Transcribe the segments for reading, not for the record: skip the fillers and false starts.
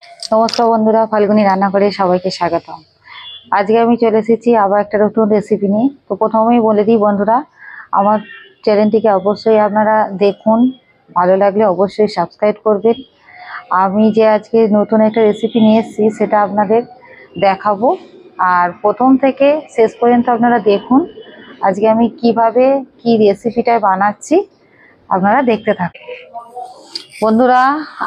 নমস্কার বন্ধুরা, ফাল্গুনী রান্না করে সবাইকে স্বাগতম। আজকে আমি চলে এসেছি আবার একটা নতুন রেসিপি নিয়ে। তো প্রথমেই বলে দিই বন্ধুরা, আমার চ্যানেলটিকে অবশ্যই আপনারা দেখুন, ভালো লাগলে অবশ্যই সাবস্ক্রাইব করবেন। আমি যে আজকে নতুন একটা রেসিপি নিয়ে এসেছি সেটা আপনাদের দেখাবো, আর প্রথম থেকে শেষ পর্যন্ত আপনারা দেখুন আজকে আমি কিভাবে কি রেসিপিটা বানাচ্ছি, আপনারা দেখতে থাকুন। বন্ধুরা,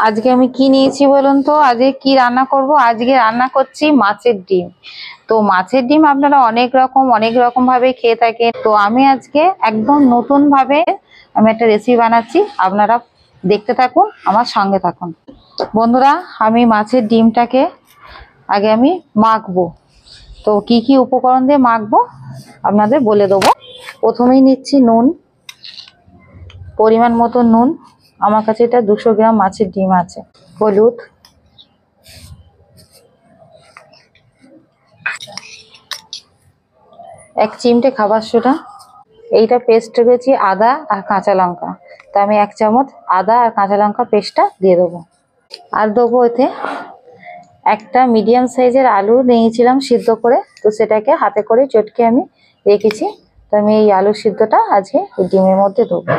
আজকে আমি কি নিয়েছি বলুন তো? আজকে কি রান্না করব? আজকে রান্না করছি মাছের ডিম। তো মাছের ডিম আপনারা অনেক রকম ভাবে খেয়ে থাকেন, তো আমি আজকে একদম নতুন ভাবে আমি একটা রেসিপি বানাচ্ছি। আপনারা দেখতে থাকুন, আমার সঙ্গে থাকুন। বন্ধুরা, আমি মাছের ডিমটাকে আগে আমি মাখবো। তো কি কি উপকরণ দিয়ে মাখবো আপনাদের বলে দেবো। প্রথমেই নিচ্ছি নুন, পরিমাণ মতো নুন। আমার কাছে এটা 200 গ্রাম মাছের ডিম আছে। হলুদ, এক চিমটে খাবার সোডা। এইটা পেস্ট করেছি আদা আর কাঁচা লঙ্কা, তো আমি 1 চামচ আদা আর কাঁচা লঙ্কা পেস্টটা দিয়ে দেবো। আর দেবো এতে একটা মিডিয়াম সাইজের আলু নিয়েছিলাম সিদ্ধ করে, তো সেটাকে হাতে করে চটকে আমি রেখেছি। তো আমি এই আলু সিদ্ধটা আজকে এই ডিমের মধ্যে দেবো।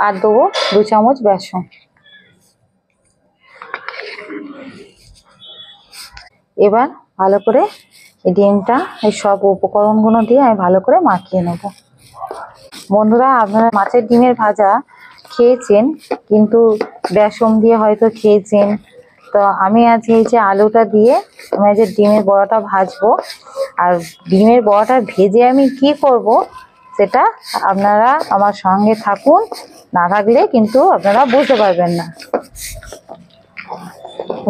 আর দেবো 2 চামচ বেসন। এবার ভালো করে এই ডিমটা এই সব উপকরণগুলো দিয়ে আমি ভালো করে মাখিয়ে নেব। বন্ধুরা, আপনারা মাছের ডিমের ভাজা খেয়েছেন, কিন্তু বেসন দিয়ে হয়তো খেয়েছেন। তো আমি আজ এই যে আলুটা দিয়ে আমি যে ডিমের বড়াটা ভাজবো, আর ডিমের বড়াটা ভেজে আমি কি করব সেটা আপনারা আমার সঙ্গে থাকুন, না থাকলে কিন্তু আপনারা বুঝতে পারবেন না।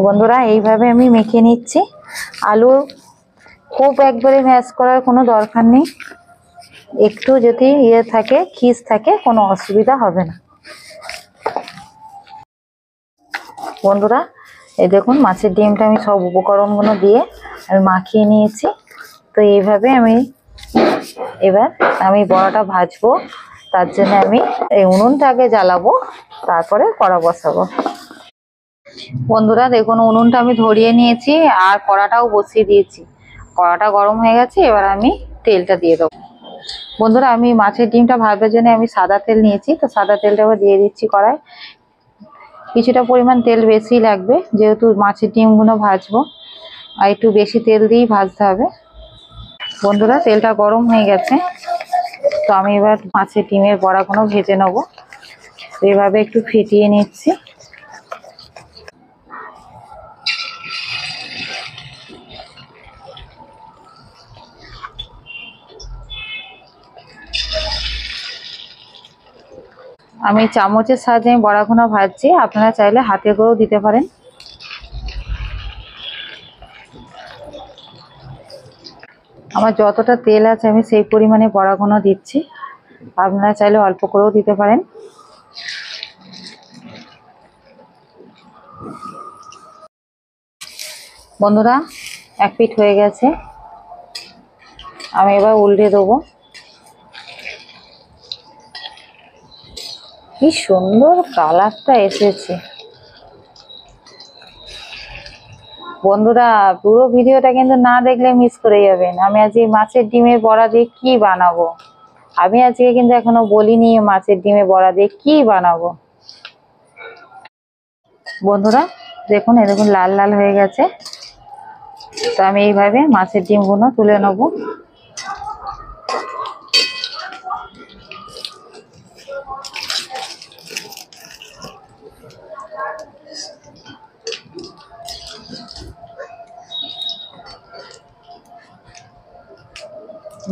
বন্ধুরা, এইভাবে আমি মেখে নিচ্ছি। আলু খুব একবারে ম্যাশ করার কোনো দরকার নেই, একটু যদি থাকে খিস থাকে কোনো অসুবিধা হবে না। বন্ধুরা, এই দেখুন মাছের ডিমটা আমি সব উপকরণগুলো দিয়ে আমি মাখিয়ে নিয়েছি। তো এইভাবে এবার আমি বড়াটা ভাজবো। তার জন্য আমি এই উনুনটাকে জ্বালাবো, তারপরে কড়া বসাবো। বন্ধুরা দেখুন, উনুনটা আমি ধরিয়ে নিয়েছি আর কড়াটাও বসিয়ে দিয়েছি। কড়াটা গরম হয়ে গেছে, এবার আমি তেলটা দিয়ে দেবো। বন্ধুরা, আমি মাছের ডিমটা ভাজবার জন্য আমি সাদা তেল নিয়েছি, তো সাদা তেলটা দিয়ে দিচ্ছি কড়াই। কিছুটা পরিমাণ তেল বেশি লাগবে, যেহেতু মাছের ডিমগুলো ভাজবো, আর একটু বেশি তেল দিয়েই ভাজতে হবে। বন্ধুরা, তেলটা গরম হয়ে গেছে, তো আমি এবার মাছের ডিমের বড়াগুলো ভেজে নেবো। এইভাবে একটু ফেটিয়ে নিচ্ছি। আমি চামচের সাহায্যে বড়াগুলো ভাজছি, আপনারা চাইলে হাতে করেও দিতে পারেন। আমার যতটা তেল আছে আমি সেই পরিমাণে বড়াগুলো দিচ্ছি, আপনারা চাইলে অল্প করেও দিতে পারেন। বন্ধুরা, এক পিঠ হয়ে গেছে, আমি এবার উল্টে দেবো। কি সুন্দর কালারটা এসেছে। বন্ধুরা, পুরো ভিডিওটা কিন্তু না দেখলে মিস করে যাবেন। আমি আজকে মাছের ডিমের বড়া দিয়ে কি বানাবো, আমি আজকে কিন্তু এখনো বলিনি মাছের ডিমের বড়া দিয়ে কি বানাবো। বন্ধুরা দেখুন, এরকম লাল লাল হয়ে গেছে, তো আমি এইভাবে মাছের ডিমগুলো তুলে নেবো।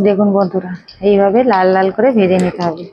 দেখুন বন্ধুরা, এইভাবে লাল লাল করে ভেজে নিতে হবে।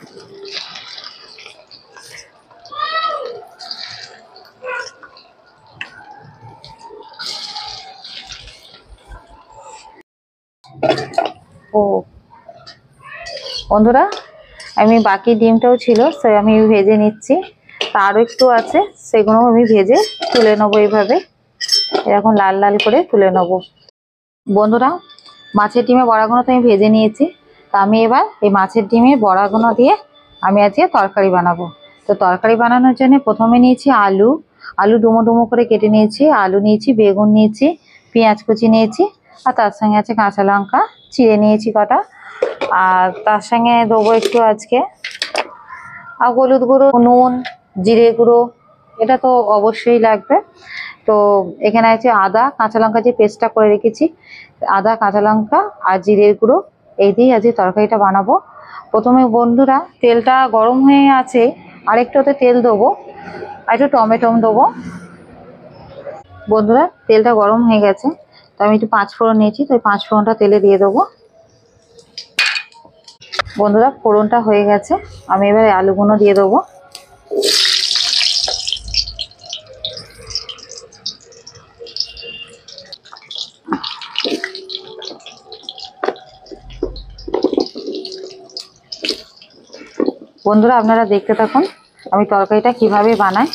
ও বন্ধুরা, আমি বাকি ডিমটাও ছিল সে আমি ভেজে নিচ্ছি, তারও একটু আছে, সেগুলো আমি ভেজে তুলে নেবো। এইভাবে এরকম লাল লাল করে তুলে নেবো। বন্ধুরা, মাছের ডিমের বড়াগুলো তো আমি ভেজে নিয়েছি। তা আমি এবার এই মাছের ডিমের বড়াগুলো দিয়ে আমি আজকে তরকারি বানাবো। তো তরকারি বানানোর জন্য প্রথমে নিয়েছি আলু। আলু ডুমো ডুমো করে কেটে নিয়েছি। আলু নিয়েছি, বেগুন নিয়েছি, পেঁয়াজ কুচি নিয়েছি, আর তার সঙ্গে আছে কাঁচা লঙ্কা চিড়ে নিয়েছি কটা। আর তার সঙ্গে দেবো একটু আজকে হলুদ গুঁড়ো, নুন, জিরে গুঁড়ো, এটা তো অবশ্যই লাগবে। তো এখানে আছে আদা কাঁচা লঙ্কা যে পেস্টটা করে রেখেছি, আদা কাঁচা লঙ্কা আর জিরের গুঁড়ো, এই দিয়েই আজকে তরকারিটা বানাবো। প্রথমে বন্ধুরা তেলটা গরম হয়ে আছে, আর একটু ওতে তেল দেবো, আর একটু টমেটো দেবো। বন্ধুরা তেলটা গরম হয়ে গেছে, তো আমি একটু 5 ফোড়ন নিয়েছি, তো 5 ফোড়নটা তেলে দিয়ে দেবো। বন্ধুরা ফোড়নটা হয়ে গেছে, আমি এবার আলুগুলো দিয়ে দেবো। বন্ধুরা আপনারা দেখতে থাকুন আমি তরকারিটা কিভাবে বানাই,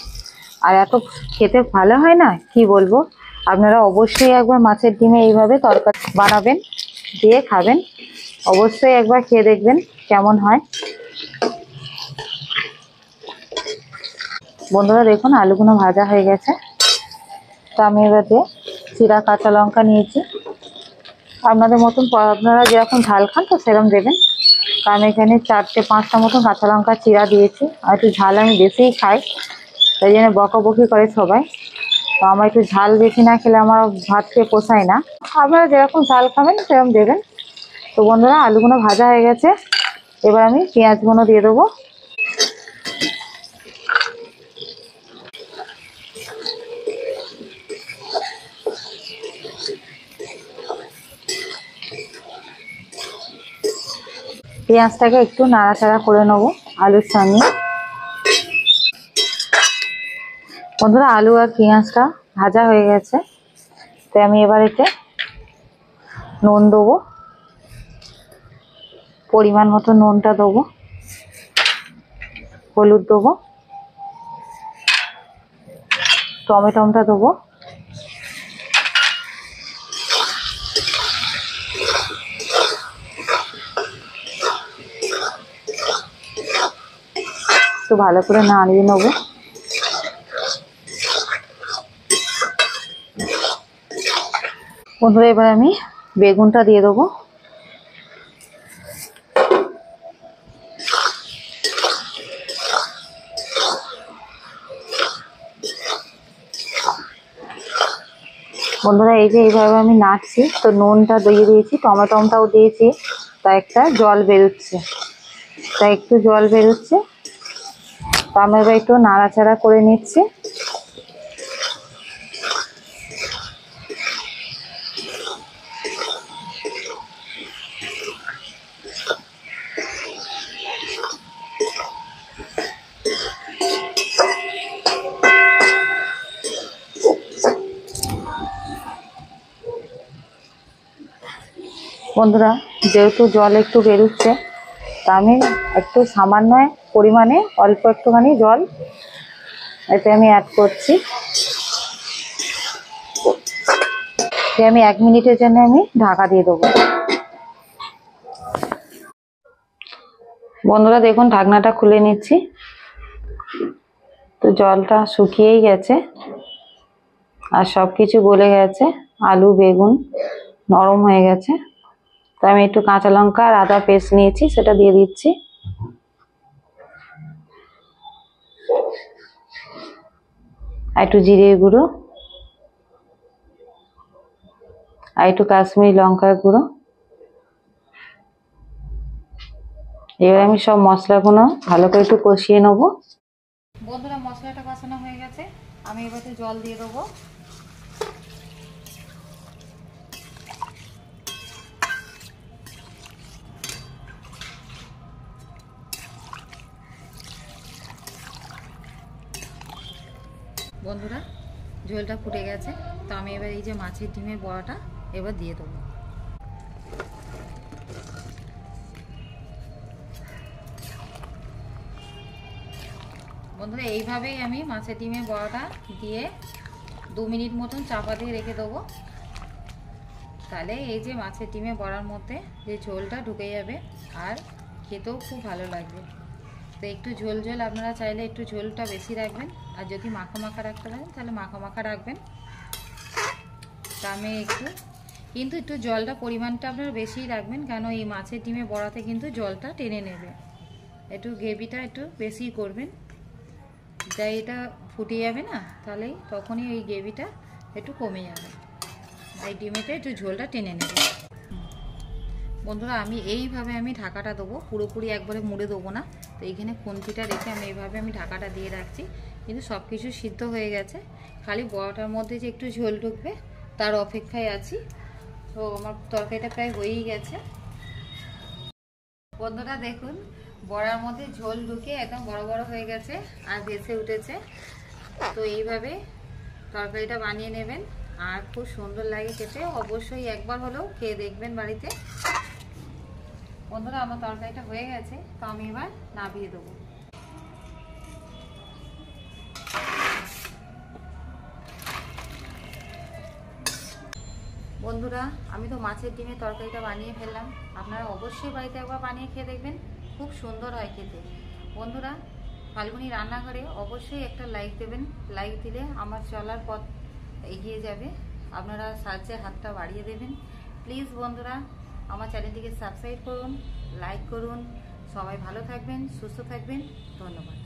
আর এত খেতে ভালো হয় না কি বলবো। আপনারা অবশ্যই একবার মাছের ডিমে এইভাবে তরকারি বানাবেন, দিয়ে খাবেন। অবশ্যই একবার খেয়ে দেখবেন কেমন হয়। বন্ধুরা দেখুন আলুগুলো ভাজা হয়ে গেছে, তো আমি এবার দিয়ে চিরা কাঁচা লঙ্কা নিয়েছি। আপনাদের মতন আপনারা যেরকম ঝাল খান তো সেরকম দেবেন। তো আমি এখানে 4-5টা মতন কাঁচা লঙ্কা চিরা দিয়েছি, আর একটু ঝাল আমি বেশিই খাই, তাই জন্য বকাবকি করে সবাই। তো আমার একটু ঝাল বেশি না খেলে আমার ভাত খেয়ে পোষায় না। আপনারা যেরকম ঝাল খাবেন সেরকম দেবেন। তো বন্ধুরা আলুগুলো ভাজা হয়ে গেছে, এবার আমি পেঁয়াজগুলো দিয়ে দেবো। পেঁয়াজটাকে একটু নাড়াচাড়া করে নেবো আলুর সঙ্গে। বন্ধুরা আলু আর পেঁয়াজটা ভাজা হয়ে গেছে, তো আমি এবার এতে নুন দেবো, পরিমাণ মতো নুনটা দেবো, হলুদ দেবো, টমেটোটা দেবো, একটু ভালো করে নাড়িয়ে নেবো। বন্ধুরা এবার আমি বেগুনটা দিয়ে দেবো। বন্ধুরা এই যে এইভাবে আমি নাড়ছি, তো নুনটা দিয়ে দিয়েছি, টমেটোটাও দিয়েছি, তাই একটা জল বেরোচ্ছে, তাই একটু জল বেরোচ্ছে। তো আমি এবার একটু নাড়াচাড়া করে নিচ্ছি। বন্ধুরা যেহেতু জল একটু বেরোচ্ছে, তা আমি একটু সামান্য পরিমাণে অল্প একটুখানি জল এতে আমি অ্যাড করছি। আমি 1 মিনিটের জন্য আমি ঢাকা দিয়ে দেবো। বন্ধুরা দেখুন ঢাকনাটা খুলে নিচ্ছি, তো জলটা শুকিয়েই গেছে আর সব কিছু গলে গেছে, আলু বেগুন নরম হয়ে গেছে। তো আমি একটু কাঁচা লঙ্কা আর আদা পেস্ট নিয়েছি, সেটা দিয়ে দিচ্ছি। আর একটু জিরে গুঁড়ো, আর একটু কাশ্মীরি লঙ্কার গুঁড়ো। এবার আমি সব মশলাগুলো ভালো করে একটু কষিয়ে নেবো। বন্ধুরা মশলাটা কষানো হয়ে গেছে, আমি এবার জল দিয়ে দেবো। বন্ধুরা ঝোলটা ফুটে গেছে, তো আমি এবার এই যে মাছের ডিমের বড়াটা এবার দিয়ে দেবো। বন্ধুরা এইভাবেই আমি মাছের ডিমের বড়াটা দিয়ে 2 মিনিট মতন চাপা দিয়ে রেখে দেবো। তাহলে এই যে মাছের ডিমের বড়ার মধ্যে যে ঝোলটা ঢুকে যাবে আর খেতেও খুব ভালো লাগবে। তো একটু ঝোল ঝোল আপনারা চাইলে একটু ঝোলটা বেশি রাখবেন, আর যদি মাখা মাখা রাখতে পারেন তাহলে মাখা মাখা রাখবেন। তা আমি একটু জলটা পরিমাণটা আপনারা বেশিই রাখবেন, কারণ এই মাছের ডিমের বড়াতে কিন্তু জলটা টেনে নেবে। একটু গ্রেভিটা একটু বেশি করবেন, যাই এটা ফুটে যাবে না তাহলেই তখনই ওই গ্রেভিটা একটু কমে যাবে, এই ডিমেটা একটু ঝোলটা টেনে নেবে। বন্ধুরা আমি এইভাবে ঢাকাটা দেবো, পুরোপুরি একবারে মুড়ে দেবো না। তো এইখানে খুন্তিটা রেখে এইভাবে ঢাকাটা দিয়ে রাখছি, কিন্তু সব কিছু সিদ্ধ হয়ে গেছে, খালি বড়াটার মধ্যে যে একটু ঝোল ঢুকবে তার অপেক্ষায় আছি। তো আমার তরকারিটা প্রায় হয়েই গেছে। বন্ধুরা দেখুন বড়ার মধ্যে ঝোল ঢুকে একদম বড় বড় হয়ে গেছে আর ভেসে উঠেছে। তো এইভাবে তরকারিটা বানিয়ে নেবেন আর খুব সুন্দর লাগে খেতে। অবশ্যই একবার হলেও খেয়ে দেখবেন বাড়িতে। বন্ধুরা আমার তরকারিটা হয়ে গেছে, তো আমি এবার নামিয়ে দেবো। বন্ধুরা আমি তো মাছের ডিমের তরকারিটা বানিয়ে ফেললাম, আপনারা অবশ্যই বাড়িতে একবার বানিয়ে খেয়ে দেখবেন, খুব সুন্দর হয় খেতে। বন্ধুরা ফাল্গুনী রান্নাঘরে অবশ্যই একটা লাইক দেবেন, লাইক দিলে আমার চলার পথ এগিয়ে যাবে, আপনারা সাহায্যের হাতটা বাড়িয়ে দেবেন প্লিজ। বন্ধুরা আমার চ্যানেলটিকে সাবস্ক্রাইব করুন, লাইক করুন। সবাই ভালো থাকবেন, সুস্থ থাকবেন, ধন্যবাদ।